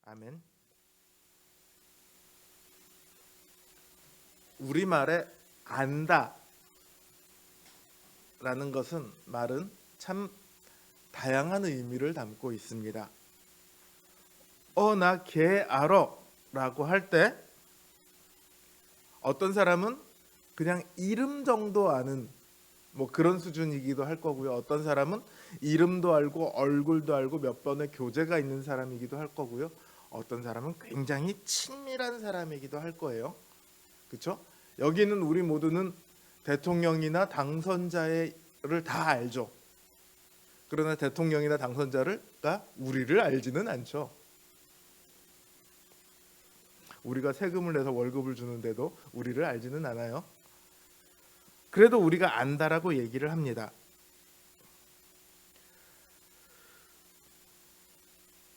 아멘. 우리말에 안다 라는 것은 말은 참 다양한 의미를 담고 있습니다. 나 걔 알아 라고 할 때 어떤 사람은 그냥 이름 정도 아는 그런 수준이기도 할 거고요. 어떤 사람은 이름도 알고 얼굴도 알고 몇 번의 교제가 있는 사람이기도 할 거고요. 어떤 사람은 굉장히 친밀한 사람이기도 할 거예요. 그렇죠? 여기는 우리 모두는 대통령이나 당선자를 다 알죠. 그러나 대통령이나 당선자가 우리를 알지는 않죠. 우리가 세금을 내서 월급을 주는데도 우리를 알지는 않아요. 그래도 우리가 안다라고 얘기를 합니다.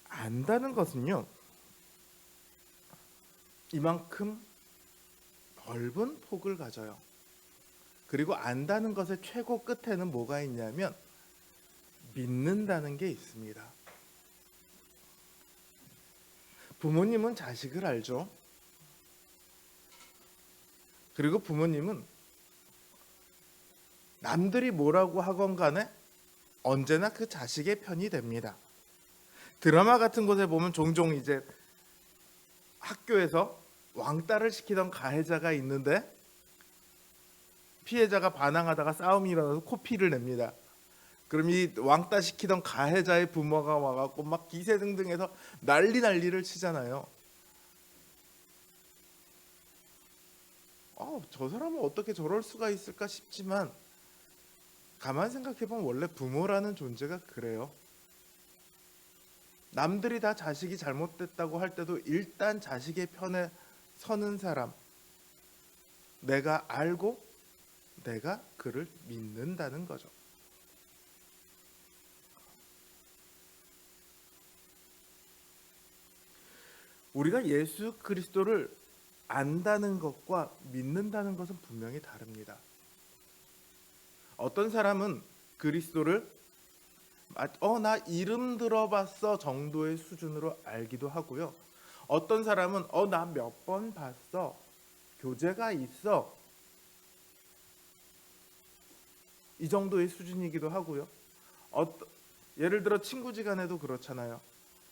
안다는 것은요, 이만큼 넓은 폭을 가져요. 그리고 안다는 것의 최고 끝에는 뭐가 있냐면 믿는다는 게 있습니다. 부모님은 자식을 알죠. 그리고 부모님은 남들이 뭐라고 하건 간에 언제나 그 자식의 편이 됩니다. 드라마 같은 곳에 보면 종종 이제 학교에서 왕따를 시키던 가해자가 있는데 피해자가 반항하다가 싸움이 일어나서 코피를 냅니다. 그럼 이 왕따 시키던 가해자의 부모가 와갖고 막 기세등등해서 난리를 치잖아요. 저 사람은 어떻게 저럴 수가 있을까 싶지만 가만 생각해보면 원래 부모라는 존재가 그래요. 남들이 다 자식이 잘못됐다고 할 때도 일단 자식의 편에 서는 사람, 내가 알고 내가 그를 믿는다는 거죠. 우리가 예수 그리스도를 안다는 것과 믿는다는 것은 분명히 다릅니다. 어떤 사람은 그리스도를 나 이름 들어봤어 정도의 수준으로 알기도 하고요. 어떤 사람은 나 몇 번 봤어, 교제가 있어, 이 정도의 수준이기도 하고요. 예를 들어 친구지간에도 그렇잖아요.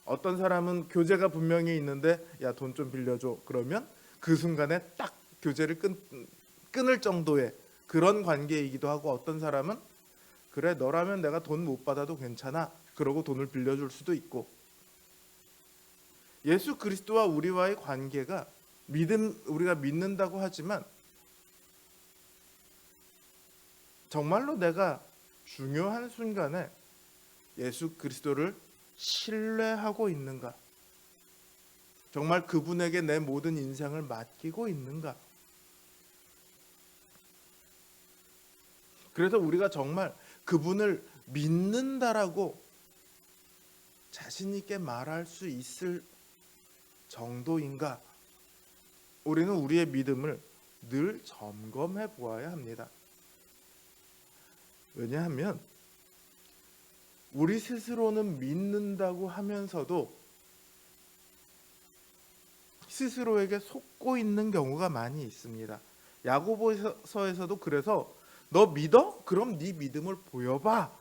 어떤 사람은 교제가 분명히 있는데 야, 돈 좀 빌려줘 그러면 그 순간에 딱 교제를 끊을 정도의 그런 관계이기도 하고, 어떤 사람은 그래 너라면 내가 돈 못 받아도 괜찮아 그러고 돈을 빌려줄 수도 있고, 예수 그리스도와 우리와의 관계가 우리가 믿는다고 하지만 정말로 내가 중요한 순간에 예수 그리스도를 신뢰하고 있는가? 정말 그분에게 내 모든 인생을 맡기고 있는가? 그래서 우리가 정말 그분을 믿는다라고 자신 있게 말할 수 있을 정도인가? 우리는 우리의 믿음을 늘 점검해 보아야 합니다. 왜냐하면 우리 스스로는 믿는다고 하면서도 스스로에게 속고 있는 경우가 많이 있습니다. 야고보서에서도 그래서 너 믿어? 그럼 네 믿음을 보여봐.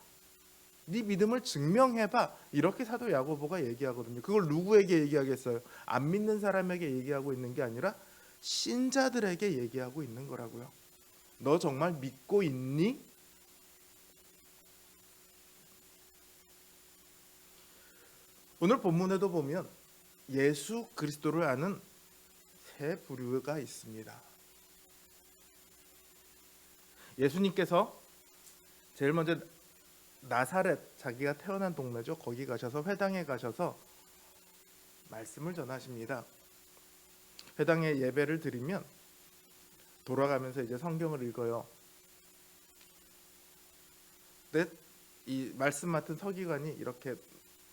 네 믿음을 증명해봐. 이렇게 사도 야고보가 얘기하거든요. 그걸 누구에게 얘기하겠어요? 안 믿는 사람에게 얘기하고 있는 게 아니라 신자들에게 얘기하고 있는 거라고요. 너 정말 믿고 있니? 오늘 본문에도 보면 예수 그리스도를 아는 세 부류가 있습니다. 예수님께서 제일 먼저 나사렛, 자기가 태어난 동네죠. 거기 가셔서 회당에 가셔서 말씀을 전하십니다. 회당에 예배를 드리면 돌아가면서 이제 성경을 읽어요. 근데 이 말씀 맡은 서기관이 이렇게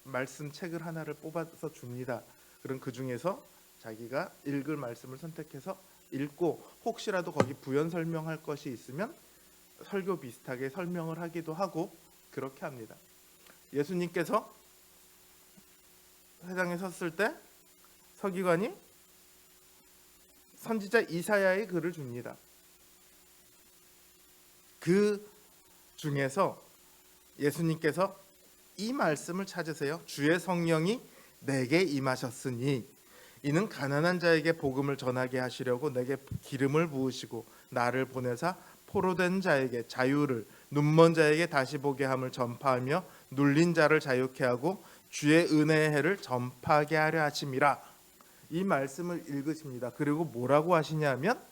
말씀 책을 하나를 뽑아서 줍니다. 그럼 그 중에서 자기가 읽을 말씀을 선택해서 읽고, 혹시라도 거기 부연 설명할 것이 있으면 설교 비슷하게 설명을 하기도 하고 그렇게 합니다. 예수님께서 회당에 섰을 때 서기관이 선지자 이사야의 글을 줍니다. 그 중에서 예수님께서 이 말씀을 찾으세요. 주의 성령이 내게 임하셨으니 이는 가난한 자에게 복음을 전하게 하시려고 내게 기름을 부으시고 나를 보내사 포로된 자에게 자유를, 눈먼 자에게 다시 보게 함을 전파하며 눌린 자를 자유케 하고 주의 은혜의 해를 전파하게 하려 하심이라. 이 말씀을 읽으십니다. 그리고 뭐라고 하시냐면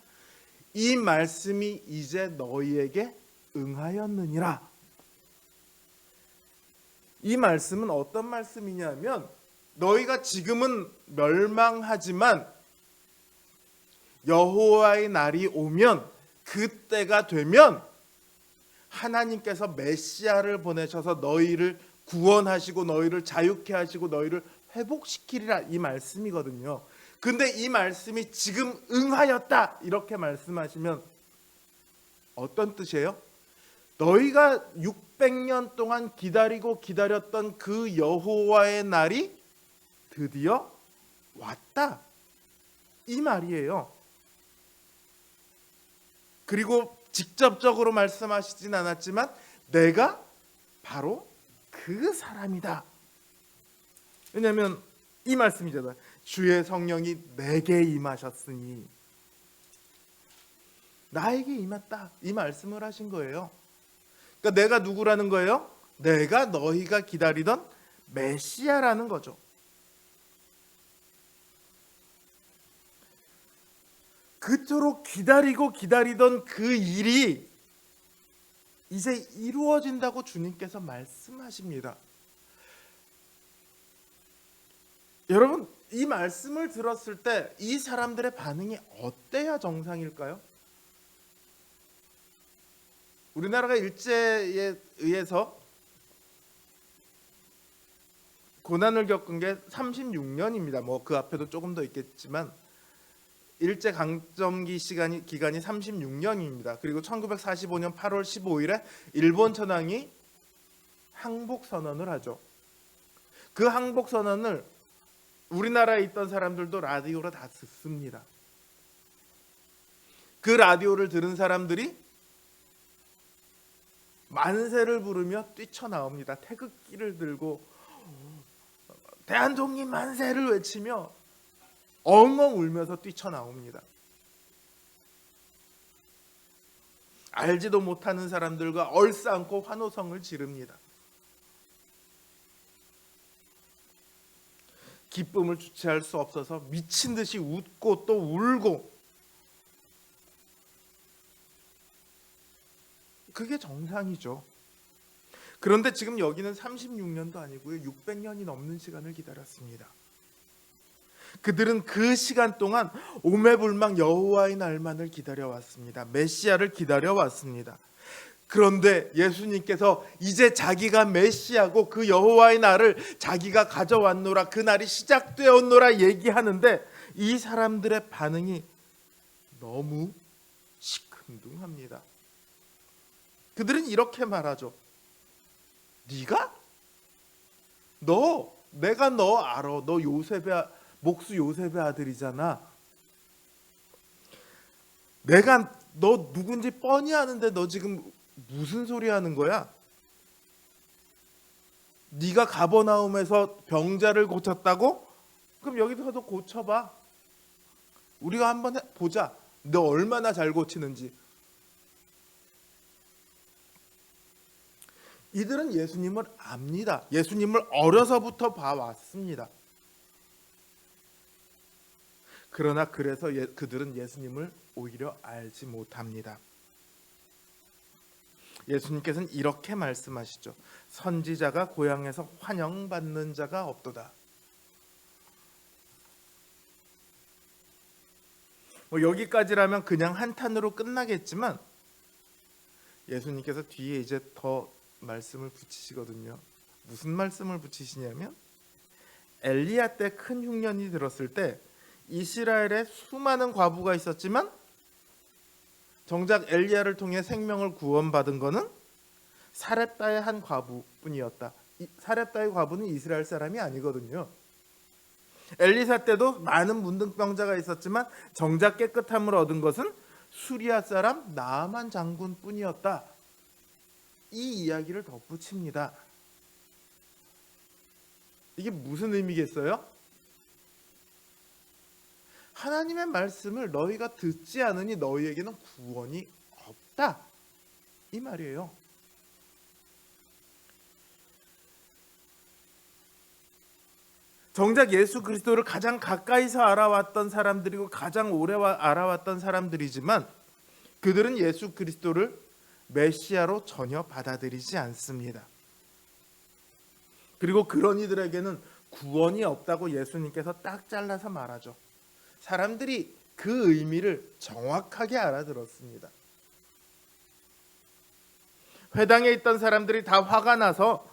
이 말씀이 이제 너희에게 응하였느니라. 이 말씀은 어떤 말씀이냐면 너희가 지금은 멸망하지만 여호와의 날이 오면, 그때가 되면 하나님께서 메시아를 보내셔서 너희를 구원하시고 너희를 자유케 하시고 너희를 회복시키리라, 이 말씀이거든요. 근데 이 말씀이 지금 응하였다 이렇게 말씀하시면 어떤 뜻이에요? 너희가 600년 동안 기다렸던 그 여호와의 날이 드디어 왔다, 이 말이에요. 그리고 직접적으로 말씀하시진 않았지만 내가 바로 그 사람이다. 왜냐하면 이 말씀이잖아요. 주의 성령이 내게 임하셨으니, 나에게 임했다, 이 말씀을 하신 거예요. 그러니까 내가 누구라는 거예요? 내가 너희가 기다리던 메시아라는 거죠. 그토록 기다리던 그 일이 이제 이루어진다고 주님께서 말씀하십니다. 여러분, 이 말씀을 들었을 때 이 사람들의 반응이 어때야 정상일까요? 우리나라가 일제에 의해서 고난을 겪은 게 36년입니다. 뭐 그 앞에도 조금 더 있겠지만 일제 강점기 기간이 36년입니다. 그리고 1945년 8월 15일에 일본 천황이 항복 선언을 하죠. 그 항복 선언을 우리나라에 있던 사람들도 라디오로 다 듣습니다. 그 라디오를 들은 사람들이 만세를 부르며 뛰쳐나옵니다. 태극기를 들고 대한독립 만세를 외치며 엉엉 울면서 뛰쳐나옵니다. 알지도 못하는 사람들과 얼싸안고 환호성을 지릅니다. 기쁨을 주체할 수 없어서 미친 듯이 웃고 또 울고, 그게 정상이죠. 그런데 지금 여기는 36년도 아니고요, 600년이 넘는 시간을 기다렸습니다. 그들은 그 시간 동안 오매불망 여호와의 날만을 기다려왔습니다. 메시아를 기다려왔습니다. 그런데 예수님께서 이제 자기가 메시아고 그 여호와의 날을 자기가 가져왔노라, 그 날이 시작되었노라 얘기하는데 이 사람들의 반응이 너무 시큰둥합니다. 그들은 이렇게 말하죠. 네가? 내가 너 알아. 너 목수 요셉의 아들이잖아. 내가 너 누군지 뻔히 아는데 너 지금 무슨 소리 하는 거야? 네가 가버나움에서 병자를 고쳤다고? 그럼 여기서도 고쳐봐. 우리가 한번 보자. 너 얼마나 잘 고치는지. 이들은 예수님을 압니다. 예수님을 어려서부터 봐왔습니다. 그러나 그래서 그들은 예수님을 오히려 알지 못합니다. 예수님께서는 이렇게 말씀하시죠. 선지자가 고향에서 환영받는 자가 없도다. 여기까지라면 그냥 한탄으로 끝나겠지만 예수님께서 뒤에 이제 더 말씀을 붙이시거든요. 무슨 말씀을 붙이시냐면 엘리야 때 큰 흉년이 들었을 때 이스라엘에 수많은 과부가 있었지만 정작 엘리야를 통해 생명을 구원받은 것은 사렙다의 한 과부뿐이었다. 사렙다의 과부는 이스라엘 사람이 아니거든요. 엘리사 때도 많은 문둥병자가 있었지만 정작 깨끗함을 얻은 것은 수리아 사람 나아만 장군뿐이었다. 이 이야기를 덧붙입니다. 이게 무슨 의미겠어요? 하나님의 말씀을 너희가 듣지 않으니 너희에게는 구원이 없다, 이 말이에요. 정작 예수 그리스도를 가장 가까이서 알아왔던 사람들이고 가장 오래 알아왔던 사람들이지만 그들은 예수 그리스도를 메시아로 전혀 받아들이지 않습니다. 그리고 그런 이들에게는 구원이 없다고 예수님께서 딱 잘라서 말하죠. 사람들이 그 의미를 정확하게 알아들었습니다. 회당에 있던 사람들이 다 화가 나서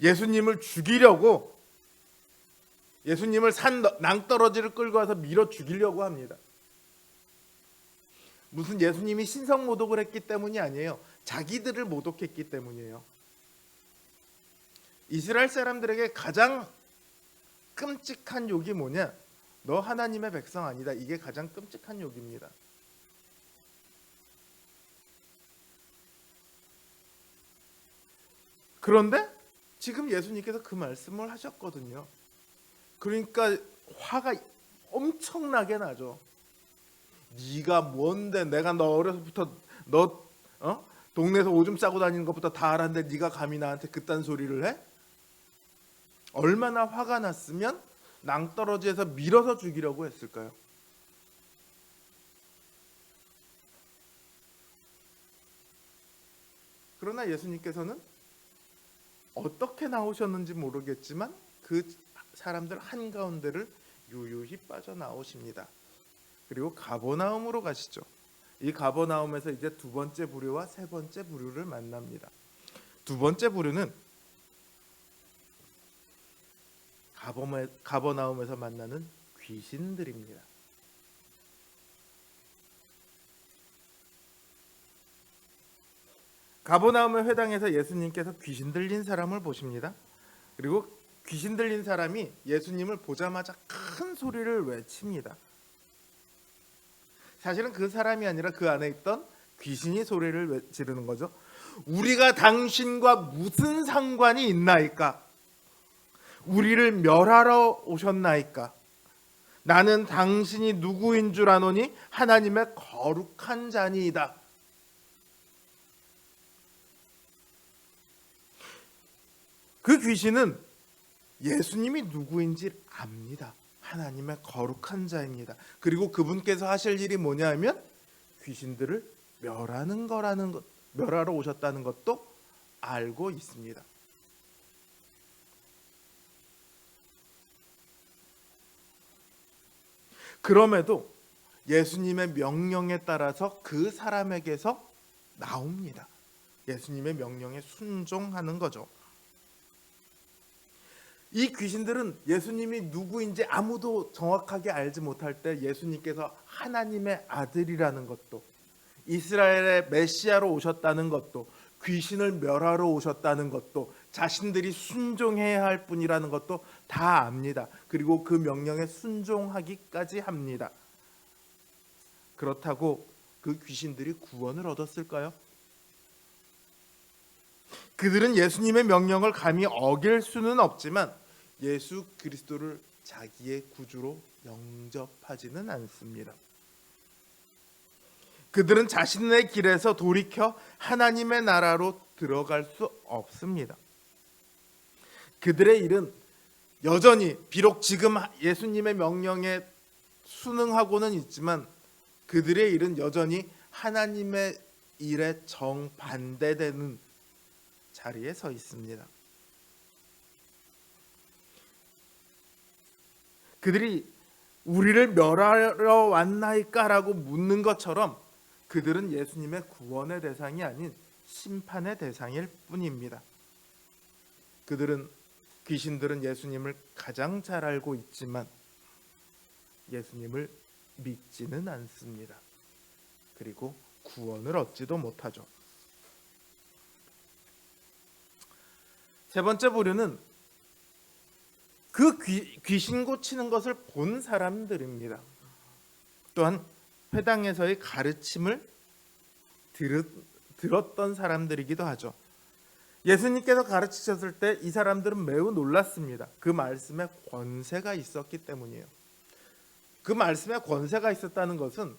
예수님을 죽이려고, 예수님을 산 낭떠러지를 끌고 와서 밀어 죽이려고 합니다. 무슨 예수님이 신성 모독을 했기 때문이 아니에요. 자기들을 모독했기 때문이에요. 이스라엘 사람들에게 가장 끔찍한 욕이 뭐냐? 너 하나님의 백성 아니다. 이게 가장 끔찍한 욕입니다. 그런데 지금 예수님께서 그 말씀을 하셨거든요. 그러니까 화가 엄청나게 나죠. 네가 뭔데, 내가 너 어려서부터 너 동네에서 오줌 싸고 다니는 것부터 다 알았는데 네가 감히 나한테 그딴 소리를 해? 얼마나 화가 났으면 낭떠러지에서 밀어서 죽이려고 했을까요? 그러나 예수님께서는 어떻게 나오셨는지 모르겠지만 그 사람들 한가운데를 유유히 빠져나오십니다. 그리고 가버나움으로 가시죠. 이 가버나움에서 이제 두 번째 부류와 세 번째 부류를 만납니다. 두 번째 부류는 가버나움에서 만나는 귀신들입니다. 가버나움의 회당에서 예수님께서 귀신 들린 사람을 보십니다. 그리고 귀신 들린 사람이 예수님을 보자마자 큰 소리를 외칩니다. 사실은 그 사람이 아니라 그 안에 있던 귀신이 소리를 지르는 거죠. 우리가 당신과 무슨 상관이 있나이까? 우리를 멸하러 오셨나이까? 나는 당신이 누구인 줄 아노니 하나님의 거룩한 자니이다. 그 귀신은 예수님이 누구인지 압니다. 하나님의 거룩한 자입니다. 그리고 그분께서 하실 일이 뭐냐 하면 귀신들을 멸하러 오셨다는 것도 알고 있습니다. 그럼에도 예수님의 명령에 따라서 그 사람에게서 나옵니다. 예수님의 명령에 순종하는 거죠. 이 귀신들은 예수님이 누구인지 아무도 정확하게 알지 못할 때 예수님께서 하나님의 아들이라는 것도, 이스라엘의 메시아로 오셨다는 것도, 귀신을 멸하러 오셨다는 것도, 자신들이 순종해야 할 분이라는 것도 다 압니다. 그리고 그 명령에 순종하기까지 합니다. 그렇다고 그 귀신들이 구원을 얻었을까요? 그들은 예수님의 명령을 감히 어길 수는 없지만 예수 그리스도를 자기의 구주로 영접하지는 않습니다. 그들은 자신의 길에서 돌이켜 하나님의 나라로 들어갈 수 없습니다. 그들의 일은 여전히 비록 지금 예수님의 명령에 순응하고는 있지만 그들의 일은 여전히 하나님의 일에 정반대되는 자리에 서 있습니다. 그들이 우리를 멸하러 왔나이까라고 묻는 것처럼 그들은 예수님의 구원의 대상이 아닌 심판의 대상일 뿐입니다. 귀신들은 예수님을 가장 잘 알고 있지만 예수님을 믿지는 않습니다. 그리고 구원을 얻지도 못하죠. 세 번째 부류는 그 귀신 고치는 것을 본 사람들입니다. 또한 회당에서의 가르침을 들었던 사람들이기도 하죠. 예수님께서 가르치셨을 때 이 사람들은 매우 놀랐습니다. 그 말씀에 권세가 있었기 때문이에요. 그 말씀에 권세가 있었다는 것은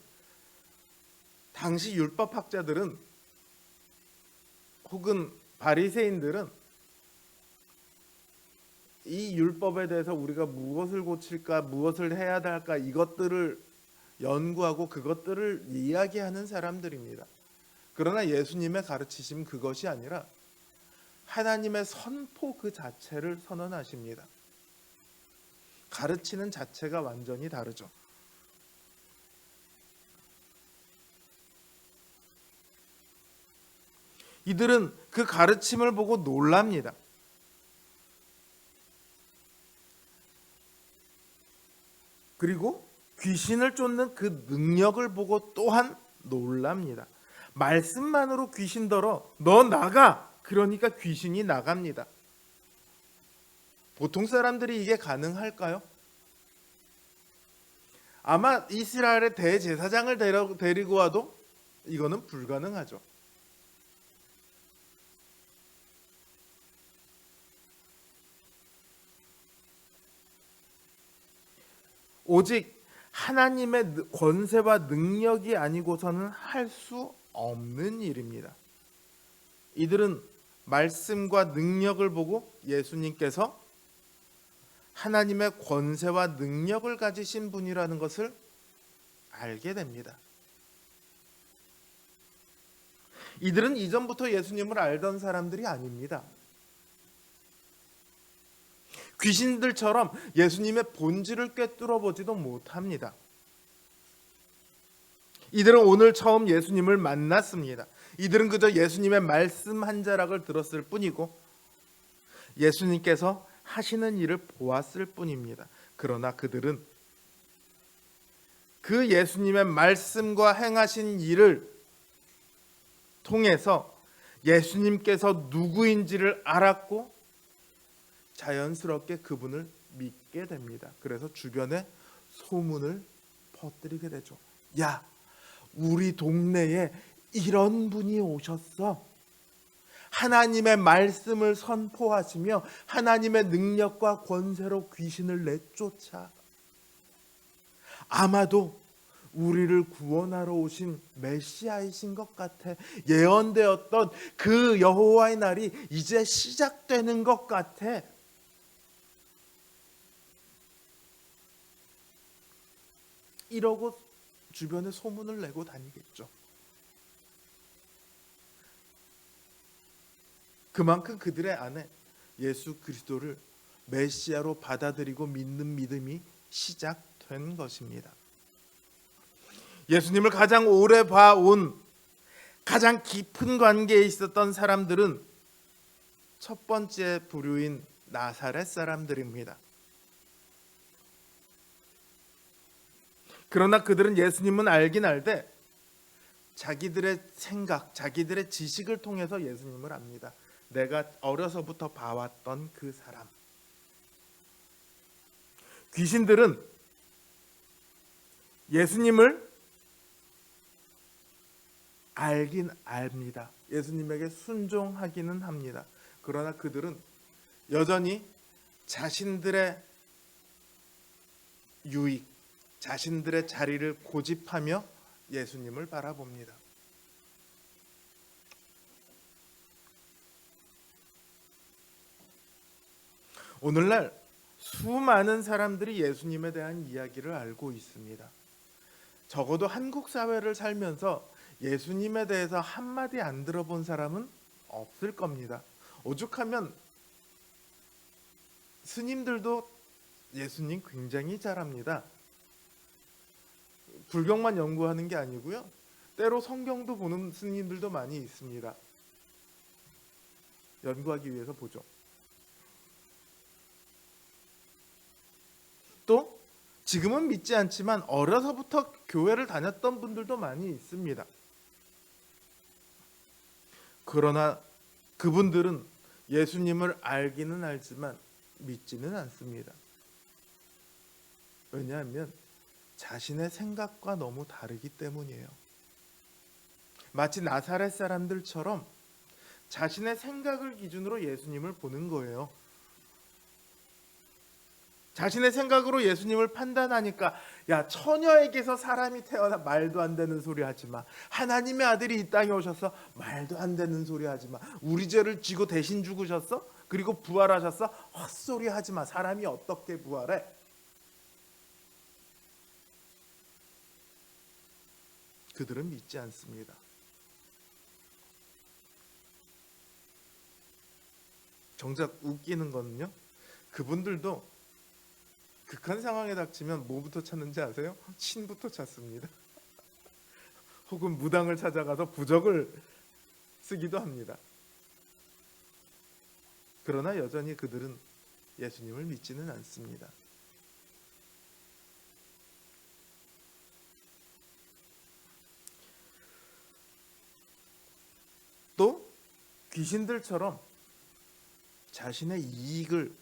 당시 율법학자들은 혹은 바리새인들은 이 율법에 대해서 우리가 무엇을 고칠까, 무엇을 해야 할까, 이것들을 연구하고 그것들을 이야기하는 사람들입니다. 그러나 예수님의 가르치심 그것이 아니라 하나님의 선포 그 자체를 선언하십니다. 가르치는 자체가 완전히 다르죠. 이들은 그 가르침을 보고 놀랍니다. 그리고 귀신을 쫓는 그 능력을 보고 또한 놀랍니다. 말씀만으로 귀신더러 너 나가! 그러니까 귀신이 나갑니다. 보통 사람들이 이게 가능할까요? 아마 이스라엘의 대제사장을 데리고 와도 이거는 불가능하죠. 오직 하나님의 권세와 능력이 아니고서는 할 수 없는 일입니다. 이들은 말씀과 능력을 보고 예수님께서 하나님의 권세와 능력을 가지신 분이라는 것을 알게 됩니다. 이들은 이전부터 예수님을 알던 사람들이 아닙니다. 귀신들처럼 예수님의 본질을 꿰뚫어 보지도 못합니다. 이들은 오늘 처음 예수님을 만났습니다. 이들은 그저 예수님의 말씀 한 자락을 들었을 뿐이고 예수님께서 하시는 일을 보았을 뿐입니다. 그러나 그들은 그 예수님의 말씀과 행하신 일을 통해서 예수님께서 누구인지를 알았고 자연스럽게 그분을 믿게 됩니다. 그래서 주변에 소문을 퍼뜨리게 되죠. 야, 우리 동네에 이런 분이 오셨어. 하나님의 말씀을 선포하시며 하나님의 능력과 권세로 귀신을 내쫓아. 아마도 우리를 구원하러 오신 메시아이신 것 같아. 예언되었던 그 여호와의 날이 이제 시작되는 것 같아. 이러고 주변에 소문을 내고 다니겠죠. 그만큼 그들의 안에 예수 그리스도를 메시아로 받아들이고 믿는 믿음이 시작된 것입니다. 예수님을 가장 오래 봐온 가장 깊은 관계에 있었던 사람들은 첫 번째 부류인 나사렛 사람들입니다. 그러나 그들은 예수님은 알긴 알되 자기들의 생각, 자기들의 지식을 통해서 예수님을 압니다. 내가 어려서부터 봐왔던 그 사람. 귀신들은 예수님을 알긴 압니다. 예수님에게 순종하기는 합니다. 그러나 그들은 여전히 자신들의 유익, 자신들의 자리를 고집하며 예수님을 바라봅니다. 오늘날 수많은 사람들이 예수님에 대한 이야기를 알고 있습니다. 적어도 한국 사회를 살면서 예수님에 대해서 한마디 안 들어본 사람은 없을 겁니다. 오죽하면 스님들도 예수님 굉장히 잘 압니다. 불경만 연구하는 게 아니고요. 때로 성경도 보는 스님들도 많이 있습니다. 연구하기 위해서 보죠. 또 지금은 믿지 않지만 어려서부터 교회를 다녔던 분들도 많이 있습니다. 그러나 그분들은 예수님을 알기는 알지만 믿지는 않습니다. 왜냐하면 자신의 생각과 너무 다르기 때문이에요. 마치 나사렛 사람들처럼 자신의 생각을 기준으로 예수님을 보는 거예요. 자신의 생각으로 예수님을 판단하니까, 야, 처녀에게서 사람이 태어나 말도 안 되는 소리 하지 마. 하나님의 아들이 이 땅에 오셔서 말도 안 되는 소리 하지 마. 우리 죄를 지고 대신 죽으셨어? 그리고 부활하셨어? 헛소리 하지 마. 사람이 어떻게 부활해? 그들은 믿지 않습니다. 정작 웃기는 거는요, 그분들도 극한 상황에 닥치면 뭐부터 찾는지 아세요? 신부터 찾습니다. 혹은 무당을 찾아가서 부적을 쓰기도 합니다. 그러나 여전히 그들은 예수님을 믿지는 않습니다. 또 귀신들처럼 자신의 이익을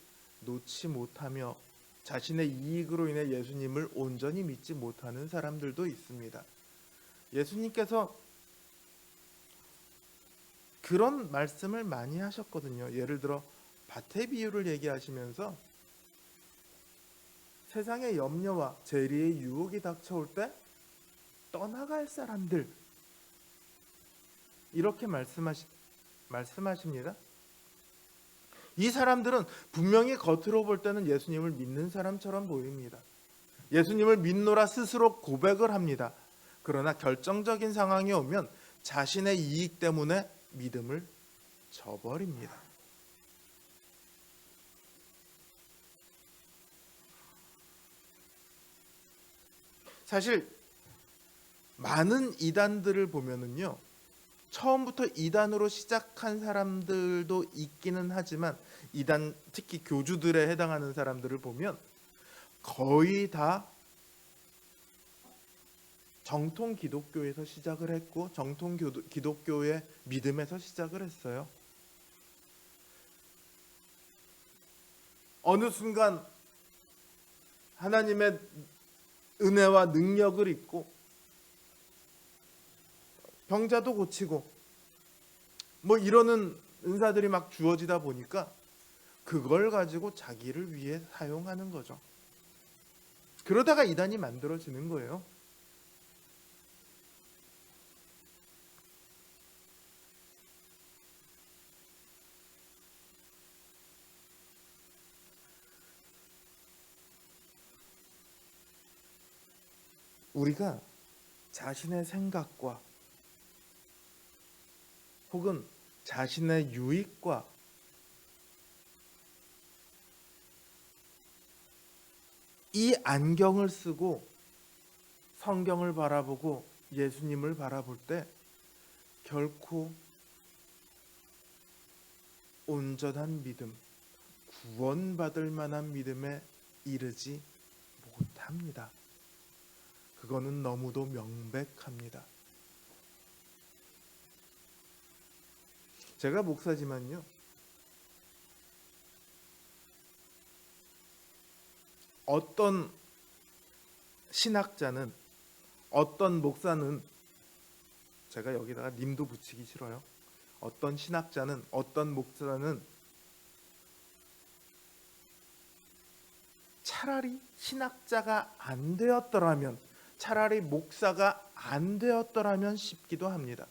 놓지 못하며 자신의 이익으로 인해 예수님을 온전히 믿지 못하는 사람들도 있습니다. 예수님께서 그런 말씀을 많이 하셨거든요. 예를 들어 밭의 비유를 얘기하시면서 세상의 염려와 재리의 유혹이 닥쳐올 때 떠나갈 사람들, 이렇게 말씀하십니다. 이 사람들은 분명히 겉으로 볼 때는 예수님을 믿는 사람처럼 보입니다. 예수님을 믿노라 스스로 고백을 합니다. 그러나 결정적인 상황이 오면 자신의 이익 때문에 믿음을 저버립니다. 사실 많은 이단들을 보면은요, 처음부터 이단으로 시작한 사람들도 있기는 하지만 이단, 특히 교주들에 해당하는 사람들을 보면 거의 다 정통 기독교에서 시작을 했고 정통 기독교의 믿음에서 시작을 했어요. 어느 순간 하나님의 은혜와 능력을 입고 병자도 고치고 뭐 이러는 은사들이 막 주어지다 보니까 그걸 가지고 자기를 위해 사용하는 거죠. 그러다가 이단이 만들어지는 거예요. 우리가 자신의 생각과 혹은 자신의 유익과 이 안경을 쓰고 성경을 바라보고 예수님을 바라볼 때 결코 온전한 믿음, 구원받을 만한 믿음에 이르지 못합니다. 그거는 너무도 명백합니다. 제가 목사지만요, 어떤 신학자는, 어떤 목사는, 제가 여기다가 님도 붙이기 싫어요. 어떤 신학자는, 어떤 목사는 차라리 신학자가 안 되었더라면, 차라리 목사가 안 되었더라면 싶기도 합니다.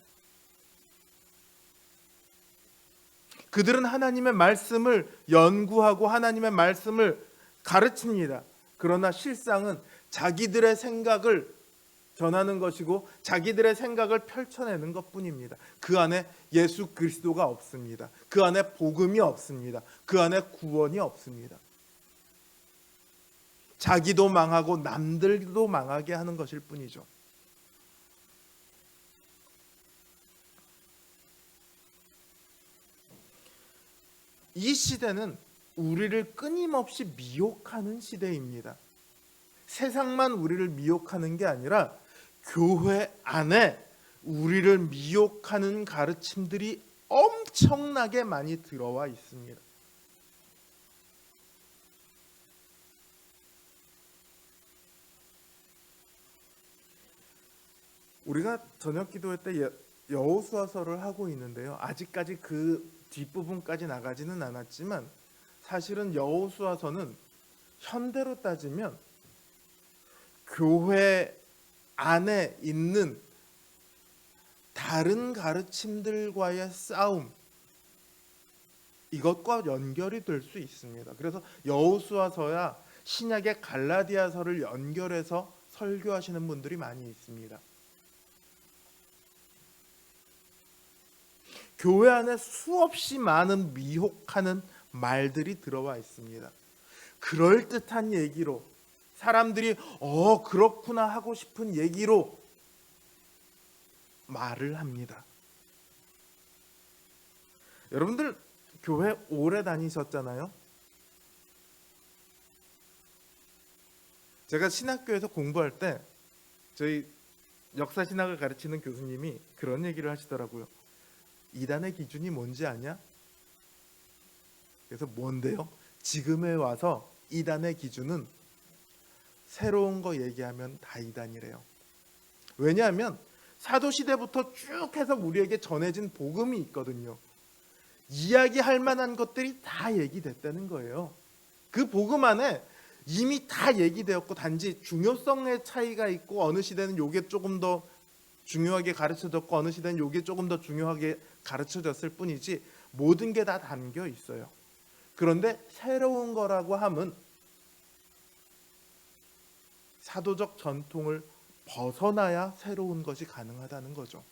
그들은 하나님의 말씀을 연구하고 하나님의 말씀을 가르칩니다. 그러나 실상은 자기들의 생각을 전하는 것이고 자기들의 생각을 펼쳐내는 것뿐입니다. 그 안에 예수 그리스도가 없습니다. 그 안에 복음이 없습니다. 그 안에 구원이 없습니다. 자기도 망하고 남들도 망하게 하는 것일 뿐이죠. 이 시대는 우리를 끊임없이 미혹하는 시대입니다. 세상만 우리를 미혹하는 게 아니라 교회 안에 우리를 미혹하는 가르침들이 엄청나게 많이 들어와 있습니다. 우리가 저녁 기도회 때 여호수아서를 하고 있는데요. 아직까지 그 뒷부분까지 나가지는 않았지만 사실은 여호수아서는 현대로 따지면 교회 안에 있는 다른 가르침들과의 싸움, 이것과 연결이 될 수 있습니다. 그래서 여호수아서야 신약의 갈라디아서를 연결해서 설교하시는 분들이 많이 있습니다. 교회 안에 수없이 많은 미혹하는 말들이 들어와 있습니다. 그럴듯한 얘기로, 사람들이 그렇구나 하고 싶은 얘기로 말을 합니다. 여러분들 교회 오래 다니셨잖아요. 제가 신학교에서 공부할 때 저희 역사신학을 가르치는 교수님이 그런 얘기를 하시더라고요. 이단의 기준이 뭔지 아냐? 그래서 뭔데요? 지금에 와서 이단의 기준은 새로운 거 얘기하면 다 이단이래요. 왜냐하면 사도시대부터 쭉 해서 우리에게 전해진 복음이 있거든요. 이야기할 만한 것들이 다 얘기됐다는 거예요. 그 복음 안에 이미 다 얘기되었고, 단지 중요성의 차이가 있고, 어느 시대는 요게 조금 더 중요하게 가르쳐졌고 어느 시대는 요게 조금 더 중요하게 가르쳐졌을 뿐이지 모든 게 다 담겨 있어요. 그런데 새로운 거라고 함은 사도적 전통을 벗어나야 새로운 것이 가능하다는 거죠.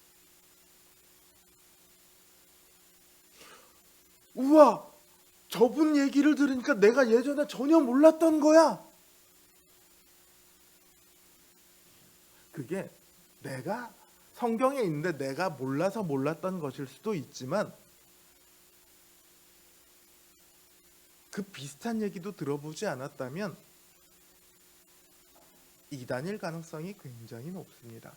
우와, 저분 얘기를 들으니까 내가 예전에 전혀 몰랐던 거야. 그게 내가 성경에 있는데 내가 몰라서 몰랐던 것일 수도 있지만 그 비슷한 얘기도 들어보지 않았다면 이단일 가능성이 굉장히 높습니다.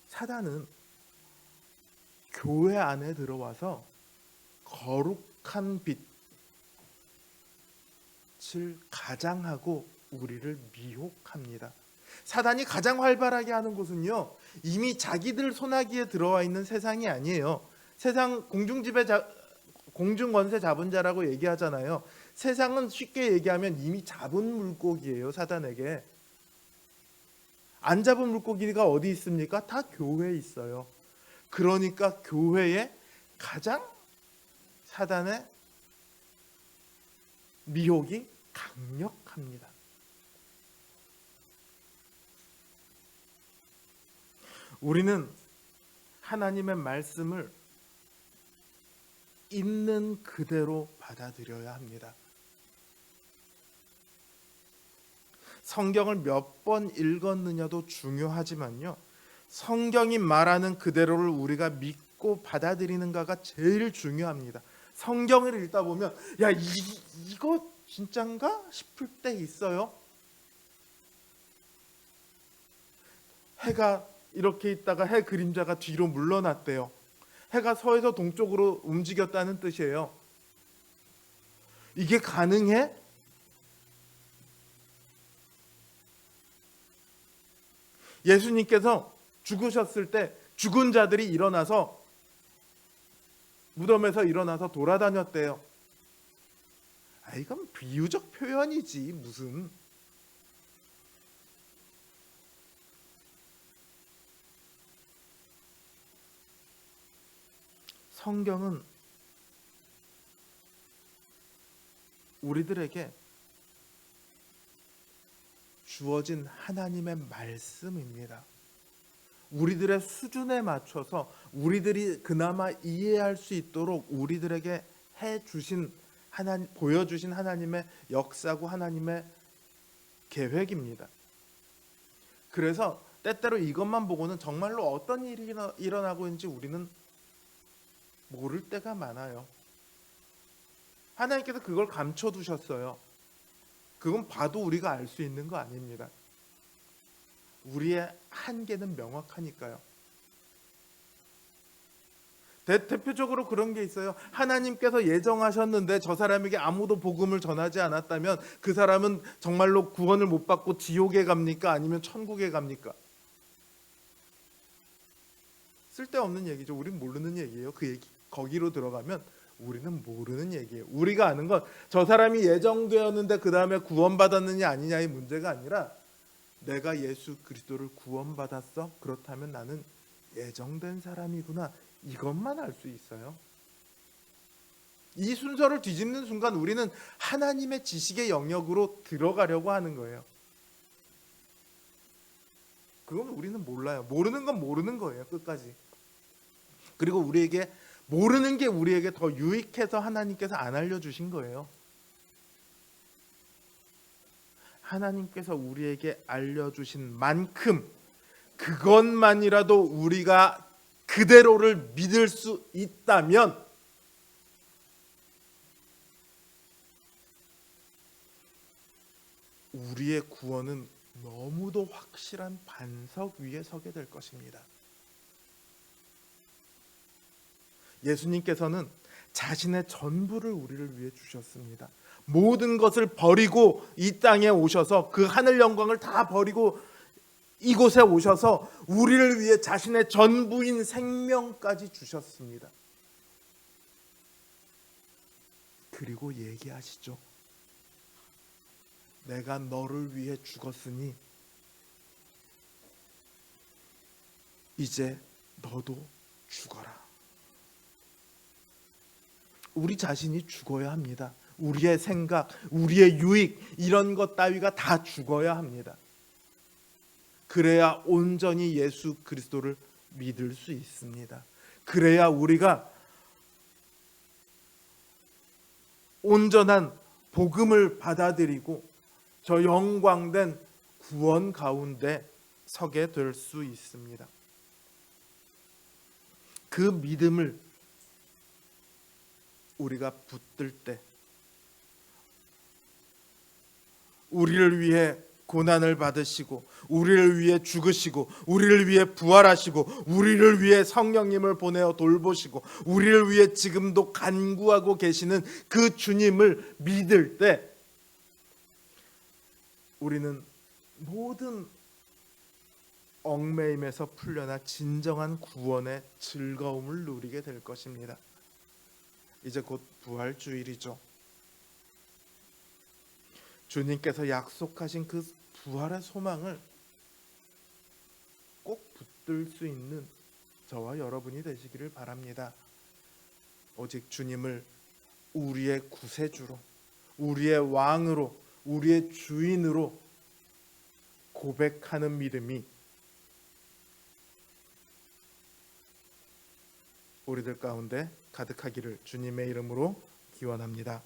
사단은 교회 안에 들어와서 거룩한 빛을 가장하고 우리를 미혹합니다. 사단이 가장 활발하게 하는 곳은요, 이미 자기들 손아귀에 들어와 있는 세상이 아니에요. 세상 공중권세 잡은 자라고 얘기하잖아요. 세상은 쉽게 얘기하면 이미 잡은 물고기예요. 사단에게 안 잡은 물고기가 어디 있습니까? 다 교회에 있어요. 그러니까 교회에 가장 사단의 미혹이 강력합니다. 우리는 하나님의 말씀을 있는 그대로 받아들여야 합니다. 성경을 몇 번 읽었느냐도 중요하지만요, 성경이 말하는 그대로를 우리가 믿고 받아들이는가가 제일 중요합니다. 성경을 읽다 보면 야, 이거 진짠가 싶을 때 있어요. 해가 이렇게 있다가 해 그림자가 뒤로 물러났대요. 해가 서에서 동쪽으로 움직였다는 뜻이에요. 이게 가능해? 예수님께서 죽으셨을 때 죽은 자들이 일어나서 무덤에서 일어나서 돌아다녔대요. 이건 비유적 표현이지 무슨. 성경은 우리들에게 주어진 하나님의 말씀입니다. 우리들의 수준에 맞춰서 우리들이 그나마 이해할 수 있도록 우리들에게 보여주신 하나님의 역사고 하나님의 계획입니다. 그래서 때때로 이것만 보고는 정말로 어떤 일이 일어나고 있는지 우리는 모를 때가 많아요. 하나님께서 그걸 감춰두셨어요. 그건 봐도 우리가 알 수 있는 거 아닙니다. 우리의 한계는 명확하니까요. 대표적으로 그런 게 있어요. 하나님께서 예정하셨는데 저 사람에게 아무도 복음을 전하지 않았다면 그 사람은 정말로 구원을 못 받고 지옥에 갑니까? 아니면 천국에 갑니까? 쓸데없는 얘기죠. 우린 모르는 얘기예요. 그 얘기 거기로 들어가면 우리는 모르는 얘기예요. 우리가 아는 건 저 사람이 예정되었는데 그 다음에 구원받았느냐 아니냐의 문제가 아니라 내가 예수 그리스도를 구원받았어? 그렇다면 나는 예정된 사람이구나. 이것만 알 수 있어요. 이 순서를 뒤집는 순간 우리는 하나님의 지식의 영역으로 들어가려고 하는 거예요. 그건 우리는 몰라요. 모르는 건 모르는 거예요. 끝까지. 그리고 우리에게 모르는 게 우리에게 더 유익해서 하나님께서 안 알려주신 거예요. 하나님께서 우리에게 알려주신 만큼 그것만이라도 우리가 그대로를 믿을 수 있다면 우리의 구원은 너무도 확실한 반석 위에 서게 될 것입니다. 예수님께서는 자신의 전부를 우리를 위해 주셨습니다. 모든 것을 버리고 이 땅에 오셔서 그 하늘 영광을 다 버리고 이곳에 오셔서 우리를 위해 자신의 전부인 생명까지 주셨습니다. 그리고 얘기하시죠. 내가 너를 위해 죽었으니 이제 너도 죽어라. 우리 자신이 죽어야 합니다. 우리의 생각, 우리의 유익 이런 것 따위가 다 죽어야 합니다. 그래야 온전히 예수 그리스도를 믿을 수 있습니다. 그래야 우리가 온전한 복음을 받아들이고 저 영광된 구원 가운데 서게 될 수 있습니다. 그 믿음을 우리가 붙들 때 우리를 위해 고난을 받으시고 우리를 위해 죽으시고 우리를 위해 부활하시고 우리를 위해 성령님을 보내어 돌보시고 우리를 위해 지금도 간구하고 계시는 그 주님을 믿을 때 우리는 모든 얽매임에서 풀려나 진정한 구원의 즐거움을 누리게 될 것입니다. 이제 곧 부활주일이죠. 주님께서 약속하신 그 부활의 소망을 꼭 붙들 수 있는 저와 여러분이 되시기를 바랍니다. 오직 주님을 우리의 구세주로, 우리의 왕으로, 우리의 주인으로 고백하는 믿음이 우리들 가운데 가득하기를 주님의 이름으로 기원합니다.